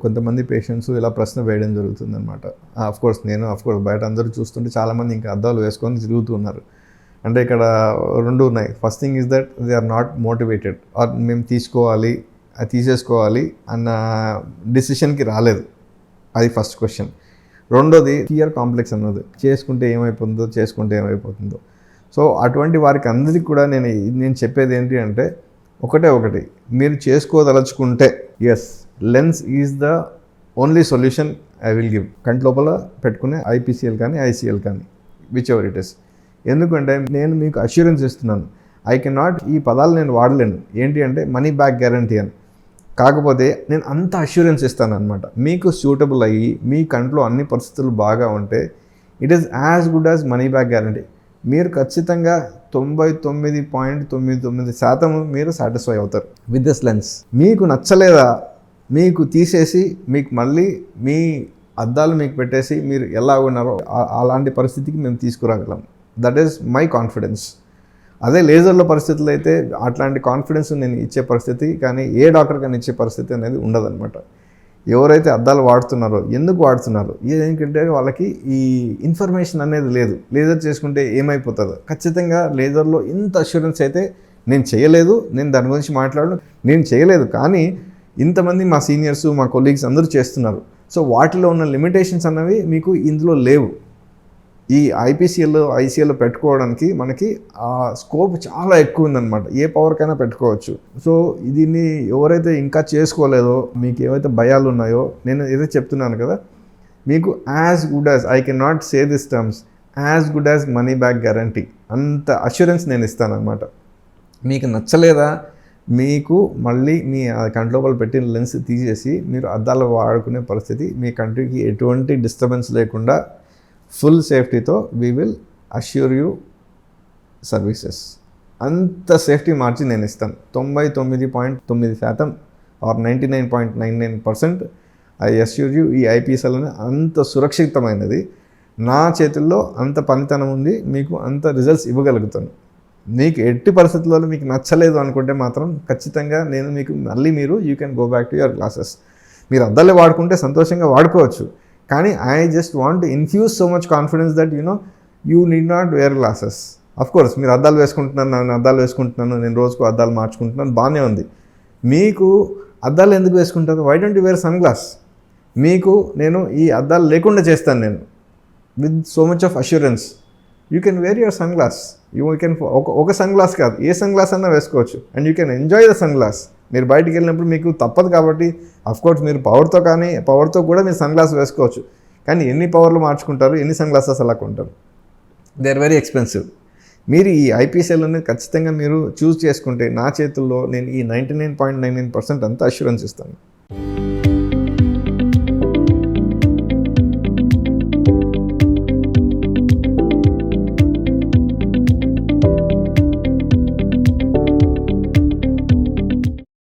కొంతమంది పేషెంట్స్ ఇలా ప్రశ్న వేయడం జరుగుతుందన్నమాట. ఆఫ్కోర్స్ బయట అందరూ చూస్తుంటే చాలామంది ఇంకా అద్దాలు వేసుకొని తిరుగుతున్నారు. అంటే ఇక్కడ 2 ఉన్నాయి. First thing is that they are not motivated or మేము తీసేసుకోవాలి అన్న డిసిషన్కి రాలేదు. అది ఫస్ట్ క్వశ్చన్. రెండోది ఫియర్ కాంప్లెక్స్ అన్నది, చేసుకుంటే ఏమైపోతుందో. సో అటువంటి వారికి అందరికీ కూడా నేను చెప్పేది ఏంటి అంటే ఒకటి మీరు చేసుకోదలుచుకుంటే yes, lens is the only solution I will give. కంటి లోపల పెట్టుకునే ఐపీసీఎల్ కానీ ఐసీఎల్ కానీ విచ్ ఎవర్ ఇట్ ఇస్. ఎందుకంటే నేను మీకు అష్యూరెన్స్ ఇస్తున్నాను. ఐ కెన్ నాట్, ఈ పదాలు నేను వాడలేను. ఏంటి అంటే మనీ బ్యాక్ గ్యారంటీ అని. కాకపోతే నేను అంత అష్యూరెన్స్ ఇస్తాను అనమాట. మీకు సూటబుల్ అయ్యి మీ కంట్లో అన్ని పరిస్థితులు బాగా ఉంటే it is as good as money back guarantee. మీరు ఖచ్చితంగా 99.99% మీరు సాటిస్ఫై అవుతారు విత్ దిస్ లెన్స్. మీకు నచ్చలేదా, మీకు తీసేసి మీకు మళ్ళీ మీ అద్దాలు మీకు పెట్టేసి మీరు ఎలా ఉన్నారో అలాంటి పరిస్థితికి మేము తీసుకురాగలం. That is my confidence. అదే లేజర్ల పరిస్థితులు అయితే అట్లాంటి కాన్ఫిడెన్స్ నేను ఇచ్చే పరిస్థితి కానీ ఏ డాక్టర్ కానీ ఇచ్చే పరిస్థితి అనేది ఉండదన్నమాట. ఎవరైతే అద్దాలు వాడుతున్నారో ఎందుకు వాడుతున్నారో, ఏంటంటే వాళ్ళకి ఈ ఇన్ఫర్మేషన్ అనేది లేదు. లేజర్ చేసుకుంటే ఏమైపోతుందో. ఖచ్చితంగా లేజర్లో ఇంత అష్యూరెన్స్ అయితే నేను చేయలేదు. నేను దాని గురించి నేను చేయలేదు. కానీ ఇంతమంది మా సీనియర్స్, మా కొలీగ్స్ అందరూ చేస్తున్నారు. సో వాటిలో ఉన్న లిమిటేషన్స్ అన్నవి మీకు ఇందులో లేవు. ఈ ఐపీసీఎల్ ఐసీఎల్ పెట్టుకోవడానికి మనకి ఆ స్కోప్ చాలా ఎక్కువ ఉందన్నమాట. ఏ పవర్కైనా పెట్టుకోవచ్చు. సో దీన్ని ఎవరైతే ఇంకా చేసుకోలేదో, మీకు ఏవైతే భయాలు ఉన్నాయో, నేను ఏదైతే చెప్తున్నాను కదా, మీకు as good as, I can not say this terms, as good as money back guarantee, అంత అష్యూరెన్స్ నేను ఇస్తానన్నమాట. మీకు నచ్చలేదా, మీకు మళ్ళీ మీ కంట్లోపల పెట్టిన లెన్స్ తీసేసి మీరు అద్దాలు వాడుకునే పరిస్థితి, మీ కంటికి ఎటువంటి డిస్టర్బెన్స్ లేకుండా ఫుల్ సేఫ్టీతో we will assure you services. అంత సేఫ్టీ మార్చి నేను ఇస్తాను. 99.9% ఆర్ 99.99% ఐ అష్యూర్ యూ. ఈ ఐపీఎస్ఎల్ అనేది అంత సురక్షితమైనది. నా చేతుల్లో అంత పనితనం ఉంది. మీకు అంత రిజల్ట్స్ ఇవ్వగలుగుతాను. మీకు ఎట్టి పరిస్థితుల్లో మీకు నచ్చలేదు అనుకుంటే మాత్రం ఖచ్చితంగా నేను మీకు మళ్ళీ you can go back to your glasses. మీరు అద్దాలే వాడుకుంటే సంతోషంగా వాడుకోవచ్చు. కానీ I just want infuse so much confidence that you need not wear glasses. Of course మీరు అద్దాలు వేసుకుంటున్నాను, నేను రోజుకు అద్దాలు మార్చుకుంటున్నాను, బాగానే ఉంది. మీకు అద్దాలు ఎందుకు వేసుకుంటారు? Why don't you wear sun glass? మీకు నేను ఈ అద్దాలు లేకుండా చేస్తాను. నేను with so much of assurance you can wear your sun glass. You can ఒక సన్ గ్లాస్ కాదు, ఏ సన్ గ్లాస్ అన్నా వేసుకోవచ్చు. And you can enjoy the sun glass. మీరు బయటికి వెళ్ళినప్పుడు మీకు తప్పదు కాబట్టి అఫ్కోర్స్ మీరు పవర్తో కూడా మీరు సన్ గ్లాస్ వేసుకోవచ్చు. కానీ ఎన్ని పవర్లు మార్చుకుంటారు, ఎన్ని సన్ గ్లాసెస్ అలా కొంటారు? They are very expensive. మీరు ఈ ఐపీసీఎల్ అనేది ఖచ్చితంగా మీరు చూస్ చేసుకుంటే నా చేతుల్లో నేను ఈ 99.99% అంతా అష్యూరెన్స్ ఇస్తాను.